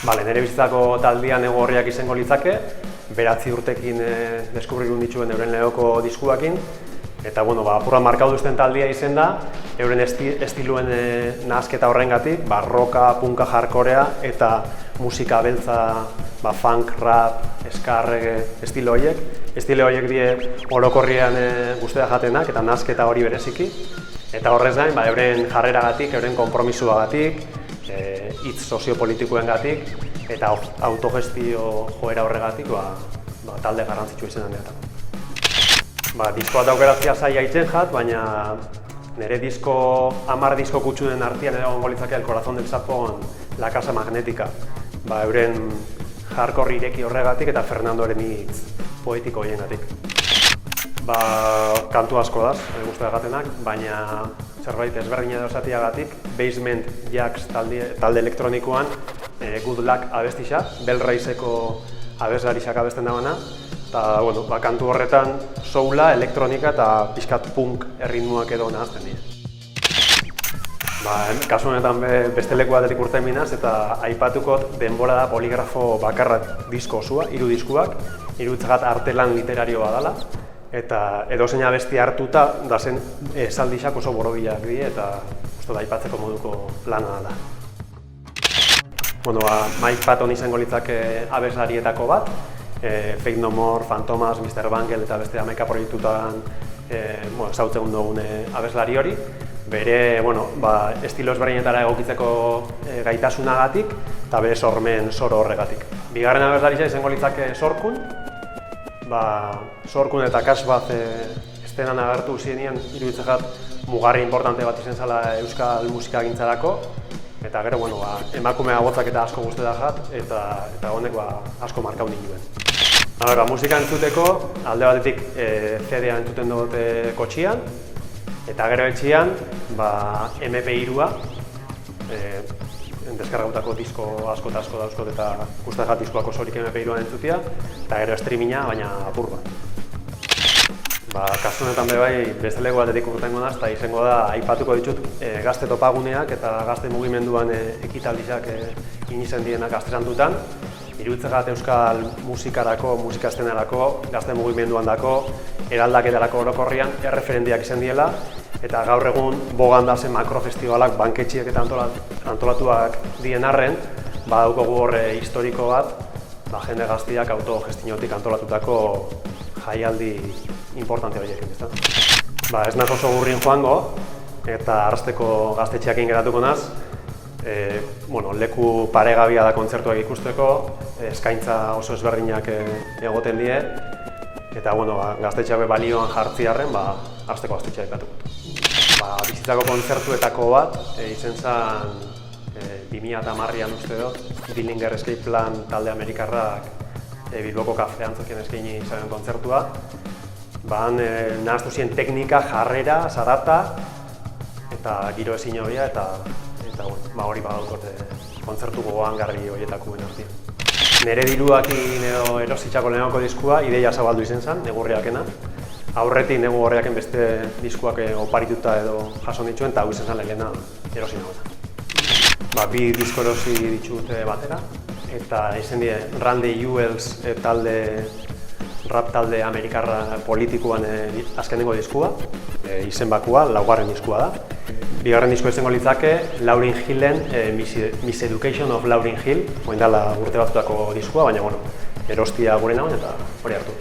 Nire bizitzako taldia Negu Gorriak izango litzake, 9 urtekin deskubritu dituen euren lehoko diskuakin, eta apurra markauduzten taldia izen da, euren estiluen nahasketa horrengatik, roka, punka, hardcorea eta musika beltza, funk, rap, ska, reggae, estilo horiek. Estilo horiek die orokorrian guztia jatenak eta nahasketa hori bereziki. Eta horrez gain, euren jarreragatik, euren konpromisoagatik, hitz soziopolitikoengatik eta autogestio joera horregatik talde garrantzitsua izan denetan. Disko bat aukeratzea zaila itzen jat, baina nire 10 disko kutsunen artean egongo litzake El Corazón del Sapo, La Casa Magnética. Euren hardcore ireki horregatik eta Fernandoren hitz poetiko horiengatik. Kantu asko daz, guztia gatenak, baina zerbait ezberdina edo esatiagatik, Basement Jacks talde elektronikoan Good Luck abestisa, Bell Raiseko abeslarisak abesten dabana, eta kantu horretan soula, elektronika eta pixkat punk erritmoak edo nahazten dira. Kasu honetan beste leku batetik urten minaz eta aipatukot denbora da poligrafo bakarra disko osua, 3 diskuak, iruditzagat artelan literario badala, eta edozein abesti hartuta da zen esaldisak oso borobilak die eta aipatzeko moduko lana da. Mike Patton izango litzake abeslarietako bat, Faith No More, Fantomas, Mr. Bangle eta beste hamaika proiektutan ezagutzen dugun abeslari hori. Bere estilo ezberdinetara egokitzeko gaitasunagatik eta bere sormen soro horregatik. Bigarren abeslarisa izango litzake Sorkun. Sorkun eta Kasbaz estenan agertu zirenean iruditzagat mugarri importante bat izan zela euskal musikagintzarako. Eta gero, emakume agotzak eta asko guzti da jat, eta honek asko markau ninduen. Musika entzuteko, alde batetik CD-a entzuten dute kotxian, eta gero etxian, MP3-a, deskargautako disko asko eta asko dauzkot eta guzti jat diskoak osorik MP3-an entzutia, eta gero streaminga, baina apur bat. Kasu honetan beste leku batetik urtengo naz, eta izango da aipatuko ditut gazte topaguneak eta gazte mugimenduan ekitaldizak inizen dienak gazterantutan. Iruditzagat euskal musikarako, musika estenerako, gazte mugimenduan dako, eraldaketarako orokorrian erreferendiak izan diela, eta gaur egun bogandazen makrofestibalak banketxiek eta antolatuak dien arren, badaukogu horre historiko bat, jende gaztiak autogestinotik antolatutako jaialdi importante horiek. Ez naz oso gurrin joango, eta Arrasteko gaztetxeakin geratuko naz. Leku paregabia da kontzertuak ikusteko, eskaintza oso ezberdinak egoten die, eta gaztetxeak balioan jartziarren, Arrasteko gaztetxea ikatuko. Bizitzako kontzertuetako bat, izen zen 2010an uste dut, Dillinger Escape Plan talde amerikarrak Bilboko kafean zokien eskaini zaren kontzertua. Nahaztu ziren teknika, jarrera, zarata eta giro ezin hobia eta hori badaukot kontzertu gogoangarri horietako artean. Nere diruakin edo erositzako lehenako diskua ideia zabaldu izen zen, Negu Gorriakena. Aurretik Negu Gorriaken beste diskuak oparituta edo jaso dituen eta hau izen zen lehena erosi nagoetan. 2 disko erosi ditut batera. Eta izen die Randy Jewels rap talde amerikarra politikoan azkenengo diskua, izen bakua, 4. diskua da. 2. diskoa izango litzake Lauryn Hillen Miseducation of Lauryn Hill, oindala urte batzutako diskua, baina erostia gure nagoen eta hori hartu.